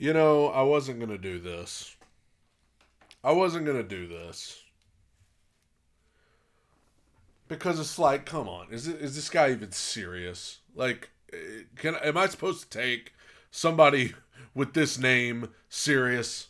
I wasn't going to do this. I wasn't going to do this. Because it's like, come on, is this guy even serious? Like, am I supposed to take somebody with this name serious?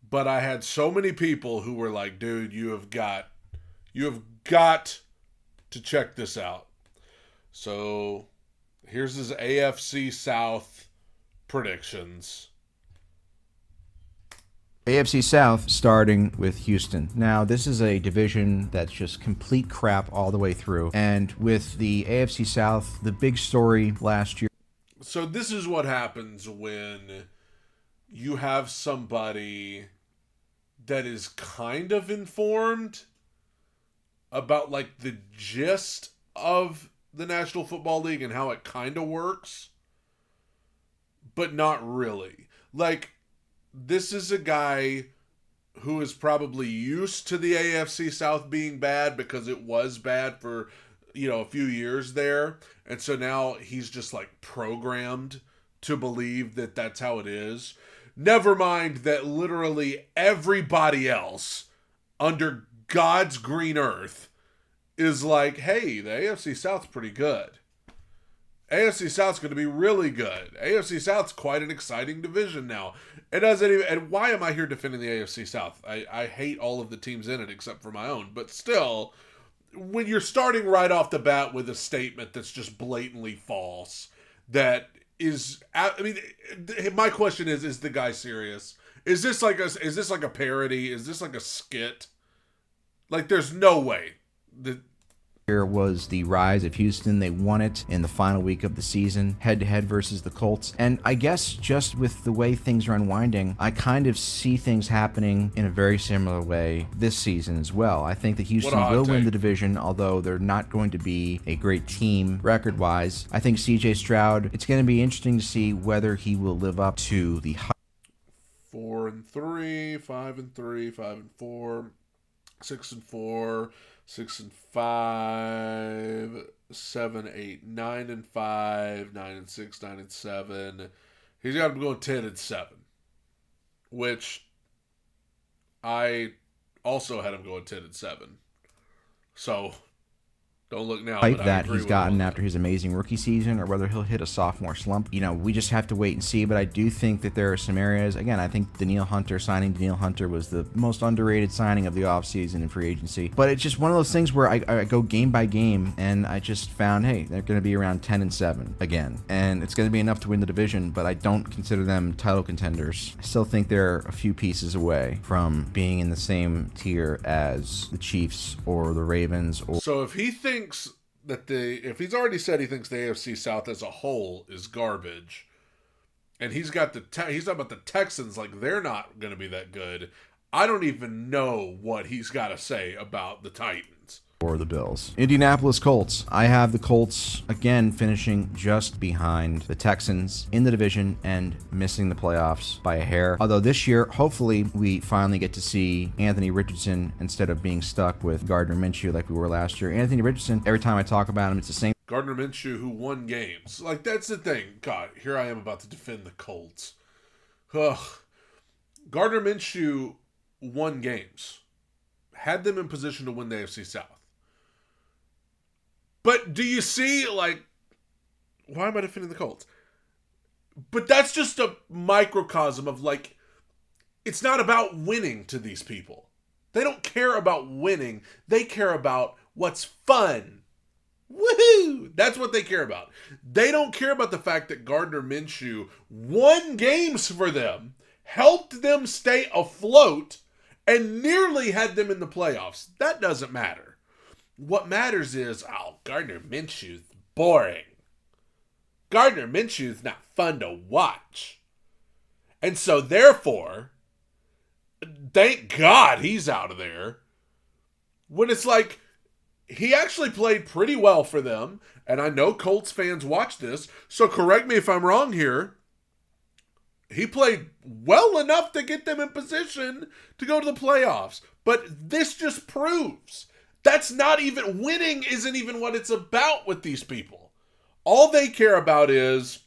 But I had so many people who were like, dude, you have got to check this out. So here's his AFC South predictions. AFC South starting with Houston. Now, this is a division that's just complete crap all the way through. And with the AFC South, the big story last year. So this is what happens when you have somebody that is kind of informed about like the gist of the National Football League and how it kind of works, but not really. Like, this is a guy who is probably used to the AFC South being bad because it was bad for, a few years there. And so now he's just like programmed to believe that that's how it is. Never mind that literally everybody else under God's green earth is like, hey, the AFC South's pretty good. AFC South's going to be really good. AFC South's quite an exciting division now. It doesn't even. And why am I here defending the AFC South? I hate all of the teams in it except for my own. But still, when you're starting right off the bat with a statement that's just blatantly false, that is, I mean, my question is the guy serious? Is this like a parody? Is this like a skit? Like, there's no way that. Here was the rise of Houston. They won it in the final week of the season, head-to-head versus the Colts. And I guess just with the way things are unwinding, I kind of see things happening in a very similar way this season as well. I think that Houston will win the division, although they're not going to be a great team record-wise. I think C.J. Stroud, it's going to be interesting to see whether he will live up to the 4-3, 5-3, 5-4, 6-4, 6-5, 7-8, 9-5, 9-6, 9-7. He's got to be going 10-7, which I also had him going 10-7. So don't look now. Hype that he's gotten after his amazing rookie season, or whether he'll hit a sophomore slump. We just have to wait and see. But I do think that there are some areas. Again, I think signing Danielle Hunter was the most underrated signing of the offseason in free agency. But it's just one of those things where I go game by game, and I just found, hey, they're going to be around 10-7 again, and it's going to be enough to win the division. But I don't consider them title contenders. I still think they're a few pieces away from being in the same tier as the Chiefs or the Ravens. So if he thinks that if he's already said he thinks the AFC South as a whole is garbage, and he's got he's talking about the Texans like they're not going to be that good, I don't even know what he's got to say about the Titans. Or the Bills. Indianapolis Colts. I have the Colts again finishing just behind the Texans in the division and missing the playoffs by a hair. Although this year, hopefully, we finally get to see Anthony Richardson instead of being stuck with Gardner Minshew like we were last year. Anthony Richardson, every time I talk about him, it's the same. Gardner Minshew, who won games. Like, that's the thing. God, here I am about to defend the Colts. Ugh. Gardner Minshew won games. Had them in position to win the AFC South. But do you see, like, why am I defending the Colts? But that's just a microcosm of, like, it's not about winning to these people. They don't care about winning. They care about what's fun. Woohoo! That's what they care about. They don't care about the fact that Gardner Minshew won games for them, helped them stay afloat, and nearly had them in the playoffs. That doesn't matter. What matters is, Gardner Minshew's boring. Gardner Minshew's not fun to watch. And so, therefore, thank God he's out of there. When it's like, he actually played pretty well for them. And I know Colts fans watch this, so correct me if I'm wrong here. He played well enough to get them in position to go to the playoffs. But this just proves that's not even, winning isn't even what it's about with these people. All they care about is,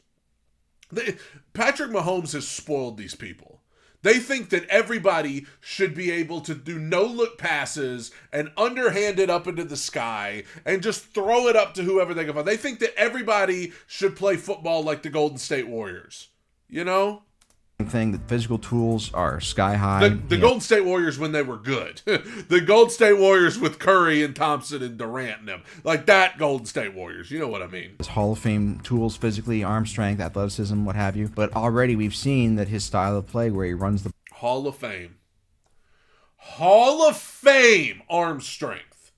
Patrick Mahomes has spoiled these people. They think that everybody should be able to do no-look passes and underhand it up into the sky and just throw it up to whoever they can find. They think that everybody should play football like the Golden State Warriors. You know? Thing that physical tools are sky high. The Golden State Warriors when they were good. The Golden State Warriors with Curry and Thompson and Durant and them. Like that Golden State Warriors. You know what I mean? His Hall of Fame tools physically, arm strength, athleticism, what have you. But already we've seen that his style of play where he runs the Hall of Fame. Hall of Fame arm strength.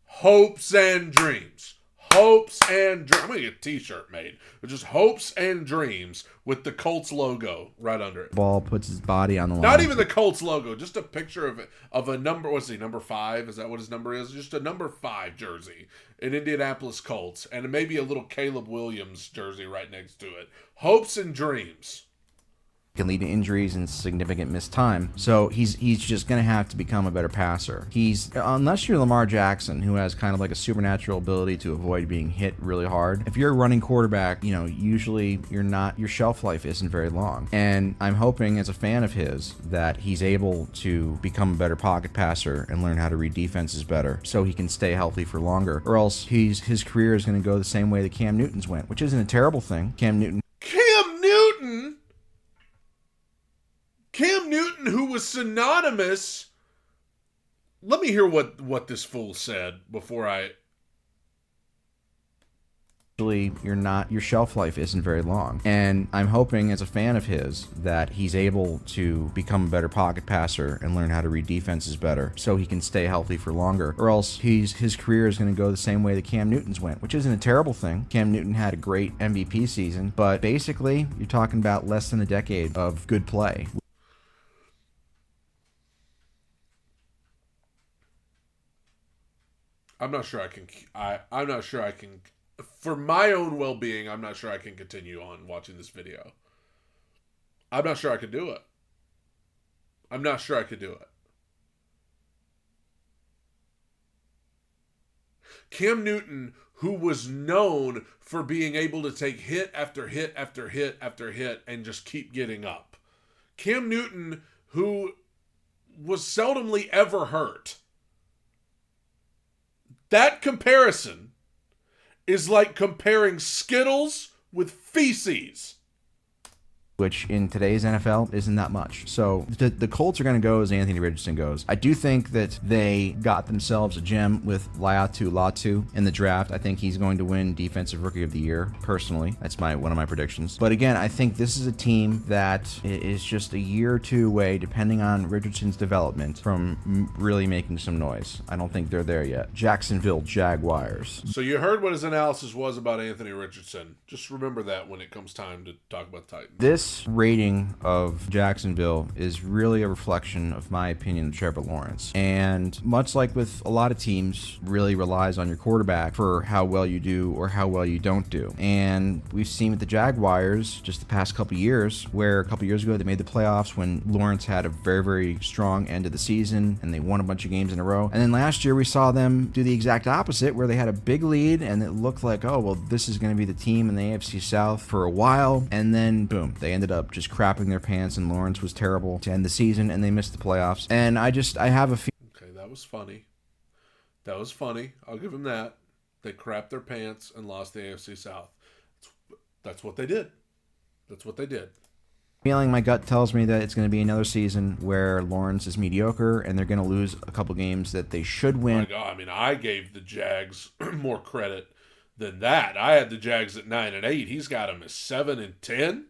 Hopes and dreams. Hopes and dreams. I'm going to get a t-shirt made. But just hopes and dreams with the Colts logo right under it. Ball puts his body on the line. Not even the Colts logo. Just a picture of a number. What's he, number 5? Is that what his number is? Just a number 5 jersey. An Indianapolis Colts. And maybe a little Caleb Williams jersey right next to it. Hopes and dreams. Can lead to injuries and significant missed time. So he's just going to have to become a better passer. Unless you're Lamar Jackson, who has kind of like a supernatural ability to avoid being hit really hard. If you're a running quarterback, usually your shelf life isn't very long. And I'm hoping as a fan of his that he's able to become a better pocket passer and learn how to read defenses better so he can stay healthy for longer. Or else his career is going to go the same way that Cam Newton's went, which isn't a terrible thing. Cam Newton, who was synonymous. Let me hear what this fool said before I. Your shelf life isn't very long. And I'm hoping as a fan of his that he's able to become a better pocket passer and learn how to read defenses better so he can stay healthy for longer. Or else his career is going to go the same way that Cam Newton's went, which isn't a terrible thing. Cam Newton had a great MVP season, but basically you're talking about less than a decade of good play. I'm not sure I can. For my own well-being, I'm not sure I can continue on watching this video. I'm not sure I could do it. Cam Newton, who was known for being able to take hit after hit after hit after hit and just keep getting up. Cam Newton, who was seldomly ever hurt. That comparison is like comparing Skittles with feces. Which in today's NFL isn't that much. So the Colts are going to go as Anthony Richardson goes. I do think that they got themselves a gem with Laiatu Latu in the draft. I think he's going to win Defensive Rookie of the Year, personally. That's one of my predictions. But again, I think this is a team that is just a year or two away, depending on Richardson's development, from really making some noise. I don't think they're there yet. Jacksonville Jaguars. So you heard what his analysis was about Anthony Richardson. Just remember that when it comes time to talk about the Titans. This rating of Jacksonville is really a reflection of my opinion of Trevor Lawrence. And much like with a lot of teams, really relies on your quarterback for how well you do or how well you don't do. And we've seen with the Jaguars just the past couple years, where a couple years ago they made the playoffs when Lawrence had a very, very strong end of the season and they won a bunch of games in a row. And then last year we saw them do the exact opposite, where they had a big lead and it looked like, oh, well, this is going to be the team in the AFC South for a while. And then, boom, they ended up just crapping their pants, and Lawrence was terrible to end the season, and they missed the playoffs. And I have a feeling. Okay, that was funny. I'll give them that. They crapped their pants and lost the AFC South. That's what they did. Feeling my gut tells me that it's going to be another season where Lawrence is mediocre, and they're going to lose a couple games that they should win. My God, I mean, I gave the Jags more credit than that. I had the Jags at 9-8. He's got them at 7-10.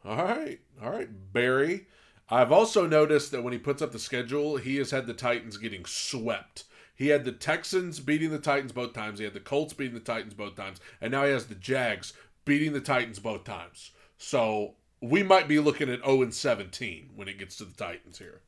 All right, Barry. I've also noticed that when he puts up the schedule, he has had the Titans getting swept. He had the Texans beating the Titans both times. He had the Colts beating the Titans both times. And now he has the Jags beating the Titans both times. So we might be looking at 0-17 when it gets to the Titans here.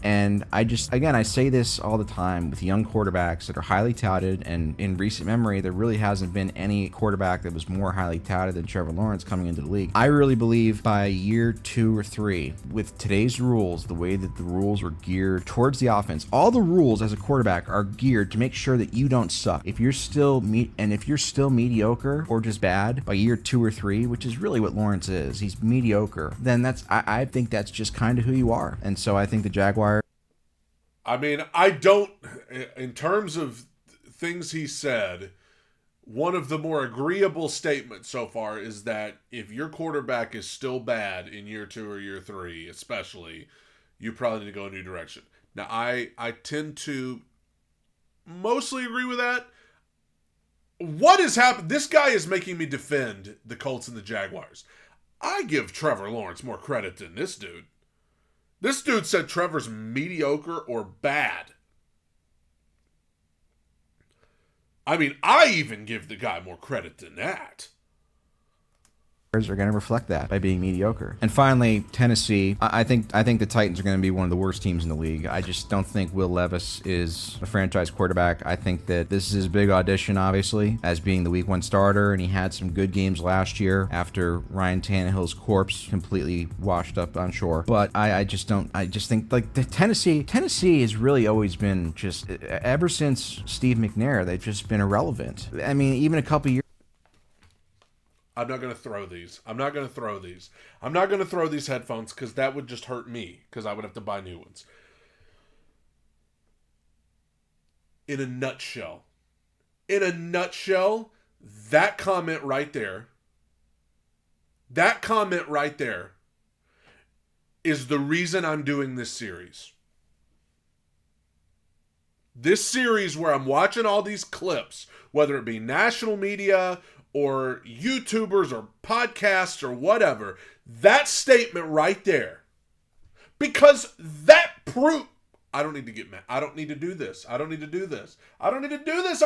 And I say this all the time with young quarterbacks that are highly touted, and in recent memory, there really hasn't been any quarterback that was more highly touted than Trevor Lawrence coming into the league. I really believe by year 2 or 3, with today's rules, the way that the rules were geared towards the offense, all the rules as a quarterback are geared to make sure that you don't suck. If you're still mediocre or just bad by year 2 or 3, which is really what Lawrence is, he's mediocre, then I think that's just kind of who you are. And so I think the Jaguars. I mean, I don't, in terms of things he said, one of the more agreeable statements so far is that if your quarterback is still bad in year 2 or year 3, especially, you probably need to go a new direction. Now, I tend to mostly agree with that. What has happened? This guy is making me defend the Colts and the Jaguars. I give Trevor Lawrence more credit than this dude. This dude said Trevor's mediocre or bad. I mean, I even give the guy more credit than that. Are going to reflect that by being mediocre. And finally, Tennessee. I think the Titans are going to be one of the worst teams in the league. I just don't think Will Levis is a franchise quarterback. I think that this is his big audition, obviously, as being the Week 1 starter, and he had some good games last year after Ryan Tannehill's corpse completely washed up on shore. But I just think like the Tennessee has really always been just, ever since Steve McNair, they've just been irrelevant. I mean, even a couple years. I'm not going to throw these. I'm not going to throw these headphones because that would just hurt me because I would have to buy new ones. In a nutshell, that comment right there is the reason I'm doing this series. This series where I'm watching all these clips, whether it be national media or YouTubers or podcasts or whatever, that statement right there. Because that proof, I don't need to get mad. I don't need to do this. I'm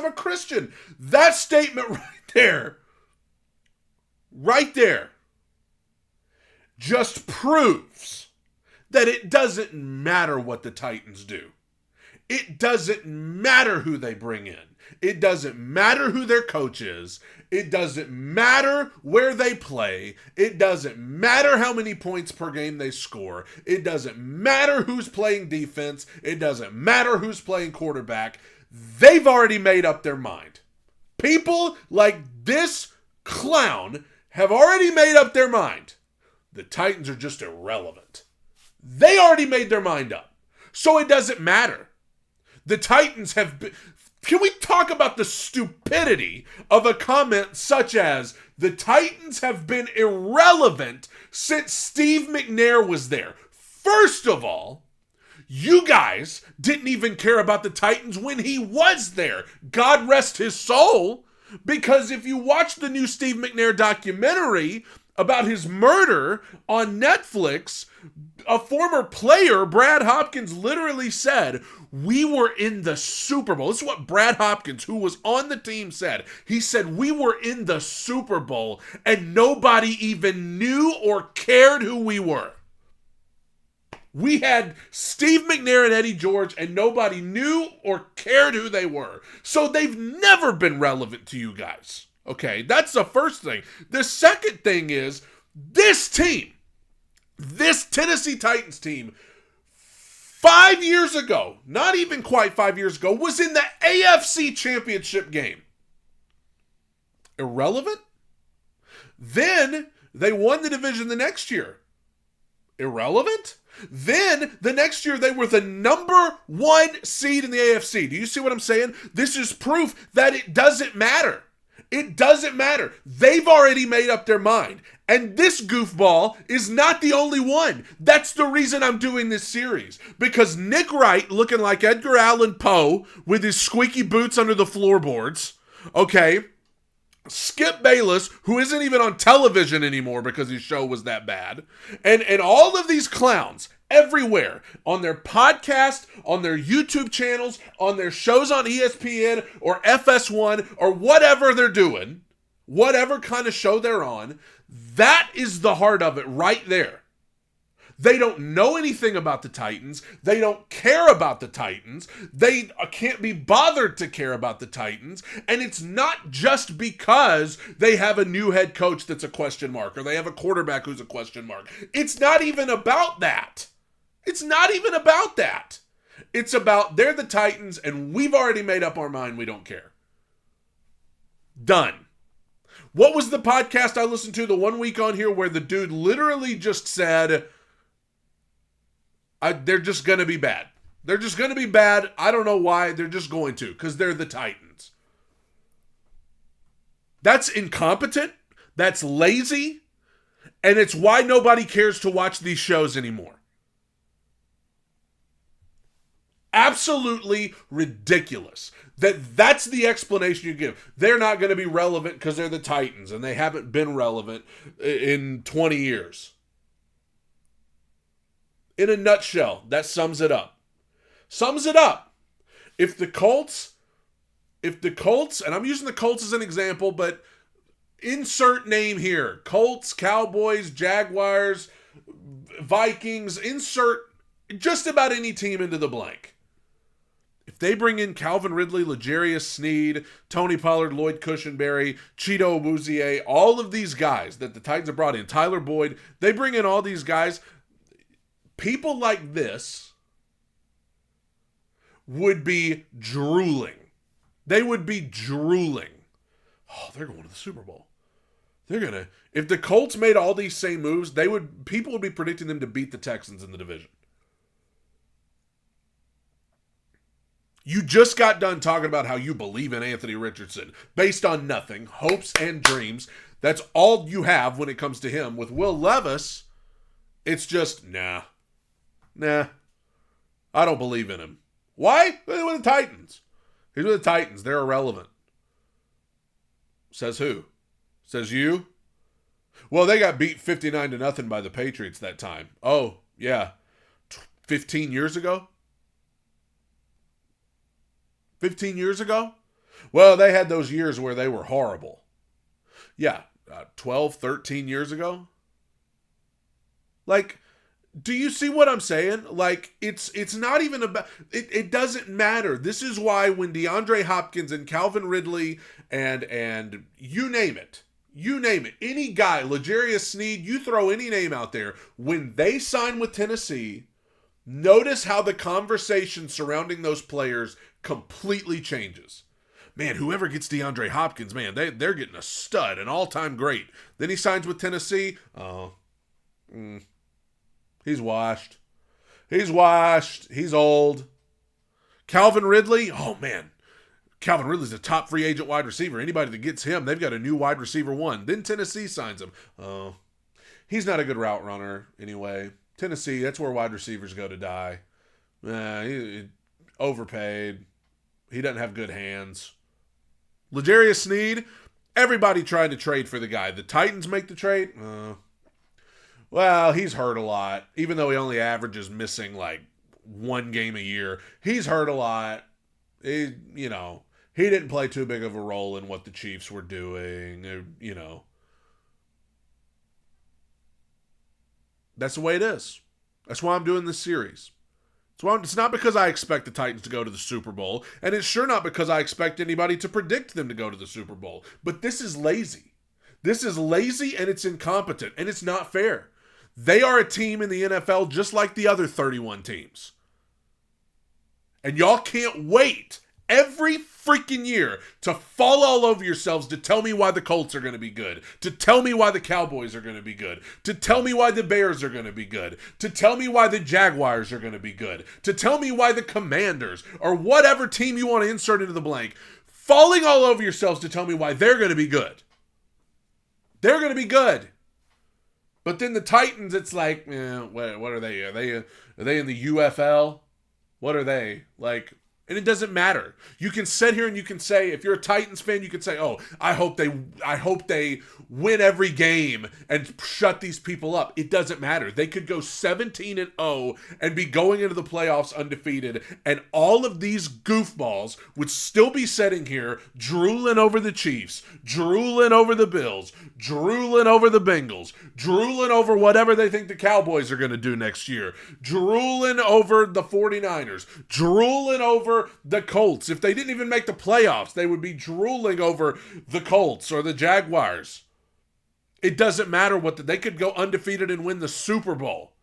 a Christian. That statement right there, just proves that it doesn't matter what the Titans do. It doesn't matter who they bring in. It doesn't matter who their coach is. It doesn't matter where they play. It doesn't matter how many points per game they score. It doesn't matter who's playing defense. It doesn't matter who's playing quarterback. They've already made up their mind. People like this clown have already made up their mind. The Titans are just irrelevant. They already made their mind up. So it doesn't matter. The Titans have been... Can we talk about the stupidity of a comment such as the Titans have been irrelevant since Steve McNair was there? First of all, you guys didn't even care about the Titans when he was there. God rest his soul. Because if you watch the new Steve McNair documentary about his murder on Netflix, a former player, Brad Hopkins, literally said, we were in the Super Bowl. This is what Brad Hopkins, who was on the team, said. He said, we were in the Super Bowl and nobody even knew or cared who we were. We had Steve McNair and Eddie George and nobody knew or cared who they were. So they've never been relevant to you guys. Okay, that's the first thing. The second thing is this team, this Tennessee Titans team, 5 years ago, not even quite 5 years ago, was in the AFC Championship game. Irrelevant? Then they won the division the next year. Irrelevant? Then the next year they were the number 1 seed in the AFC. Do you see what I'm saying? This is proof that it doesn't matter. It doesn't matter. They've already made up their mind. And this goofball is not the only one. That's the reason I'm doing this series. Because Nick Wright, looking like Edgar Allan Poe with his squeaky boots under the floorboards, okay, Skip Bayless, who isn't even on television anymore because his show was that bad, and all of these clowns everywhere, on their podcast, on their YouTube channels, on their shows on ESPN or FS1 or whatever they're doing, whatever kind of show they're on, that is the heart of it right there. They don't know anything about the Titans. They don't care about the Titans. They can't be bothered to care about the Titans. And it's not just because they have a new head coach that's a question mark or they have a quarterback who's a question mark. It's not even about that. It's not even about that. It's about they're the Titans and we've already made up our mind we don't care. Done. What was the podcast I listened to the 1 week on here where the dude literally just said, they're just going to be bad. They're just going to be bad. I don't know why. They're just going to, because they're the Titans. That's incompetent. That's lazy. And it's why nobody cares to watch these shows anymore. Absolutely ridiculous. That's the explanation you give. They're not going to be relevant because they're the Titans and they haven't been relevant in 20 years. In a nutshell, that sums it up. Sums it up. If the Colts, and I'm using the Colts as an example, but insert name here. Colts, Cowboys, Jaguars, Vikings, insert just about any team into the blank. If they bring in Calvin Ridley, L'Jarius Sneed, Tony Pollard, Lloyd Cushenberry, Cheeto Awuzie, all of these guys that the Titans have brought in, Tyler Boyd, they bring in all these guys. People like this would be drooling. They would be drooling. Oh, they're going to the Super Bowl. If the Colts made all these same moves, people would be predicting them to beat the Texans in the division. You just got done talking about how you believe in Anthony Richardson based on nothing, hopes and dreams. That's all you have when it comes to him. With Will Levis, it's just, nah, I don't believe in him. Why? He's with the Titans. He's with the Titans. They're irrelevant. Says who? Says you? Well, they got beat 59-0 by the Patriots that time. Oh, yeah. 15 years ago? 15 years ago? Well, they had those years where they were horrible. Yeah, 12, 13 years ago? Like, do you see what I'm saying? Like, it's not even about... It doesn't matter. This is why when DeAndre Hopkins and Calvin Ridley and you name it, any guy, L'Jarius Sneed, you throw any name out there, when they sign with Tennessee, notice how the conversation surrounding those players completely changes. Man, whoever gets DeAndre Hopkins, man, they're getting a stud, an all-time great. Then he signs with Tennessee. He's washed. He's old. Calvin Ridley, oh man. Calvin Ridley's a top free agent wide receiver. Anybody that gets him, they've got a new wide receiver one. Then Tennessee signs him. Oh, he's not a good route runner anyway. Tennessee, that's where wide receivers go to die. He overpaid. He doesn't have good hands. L'Jarius Sneed, everybody tried to trade for the guy. The Titans make the trade. Well, he's hurt a lot. Even though he only averages missing like one game a year, he's hurt a lot. He didn't play too big of a role in what the Chiefs were doing. That's the way it is. That's why I'm doing this series. It's not because I expect the Titans to go to the Super Bowl, and it's sure not because I expect anybody to predict them to go to the Super Bowl. But this is lazy. This is lazy, and it's incompetent, and it's not fair. They are a team in the NFL just like the other 31 teams. And y'all can't wait every freaking year to fall all over yourselves to tell me why the Colts are going to be good, to tell me why the Cowboys are going to be good, to tell me why the Bears are going to be good, to tell me why the Jaguars are going to be good, to tell me why the Commanders, or whatever team you want to insert into the blank, falling all over yourselves to tell me why they're going to be good. They're going to be good. But then the Titans, it's like, what are they? Are they in the UFL? What are they? Like, And it doesn't matter. You can sit here and you can say, if you're a Titans fan, you can say, "Oh, I hope they win every game and shut these people up." It doesn't matter. They could go 17-0 and be going into the playoffs undefeated, and all of these goofballs would still be sitting here drooling over the Chiefs, drooling over the Bills, drooling over the Bengals, drooling over whatever they think the Cowboys are going to do next year, drooling over the 49ers, drooling over the Colts. If they didn't even make the playoffs, they would be drooling over the Colts or the Jaguars. It doesn't matter they could go undefeated and win the Super Bowl.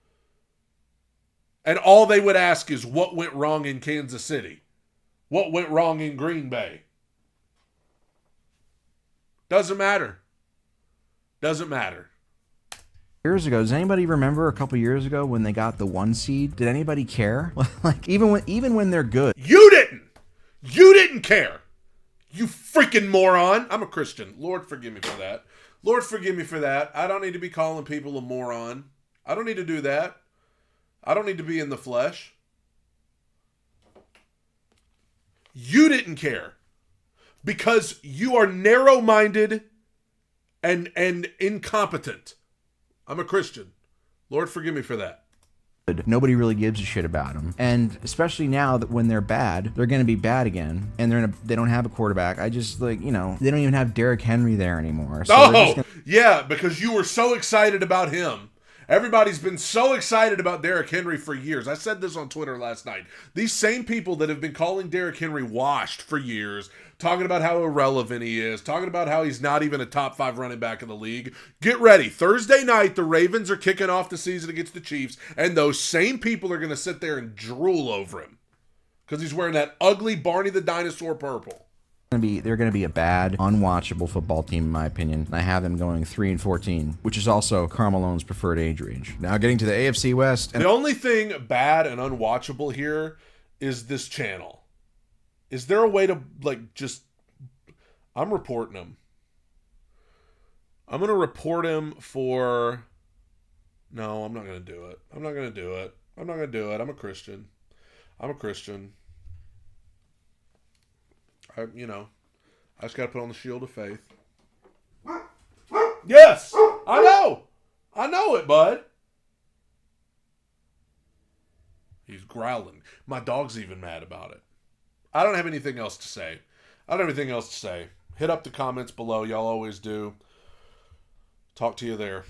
And all they would ask is what went wrong in Kansas City? What went wrong in Green Bay? Doesn't matter. Doesn't matter. Years ago, does anybody remember a couple years ago when they got the 1 seed? Did anybody care? Like even when they're good. You didn't care. You freaking moron. I'm a Christian. Lord forgive me for that. Lord forgive me for that. I don't need to be calling people a moron. I don't need to do that. I don't need to be in the flesh. You didn't care because you are narrow-minded and incompetent. I'm a Christian. Lord, forgive me for that. Nobody really gives a shit about them. And especially now that when they're bad, they're going to be bad again. And they don't have a quarterback. I just, they don't even have Derrick Henry there anymore. So yeah, because you were so excited about him. Everybody's been so excited about Derrick Henry for years. I said this on Twitter last night. These same people that have been calling Derrick Henry washed for years, talking about how irrelevant he is, talking about how he's not even a top 5 running back in the league. Get ready. Thursday night, the Ravens are kicking off the season against the Chiefs, and those same people are going to sit there and drool over him because he's wearing that ugly Barney the Dinosaur purple. They're going to be a bad, unwatchable football team, in my opinion. I have them going 3-14, which is also Carmelone's preferred age range. Now, getting to the AFC West. The only thing bad and unwatchable here is this channel. Is there a way to, I'm reporting him. I'm going to report him for... No, I'm not going to do it. I'm not going to do it. I'm a Christian. I just got to put on the shield of faith. Yes! I know! I know it, bud. He's growling. My dog's even mad about it. I don't have anything else to say. Hit up the comments below. Y'all always do. Talk to you there.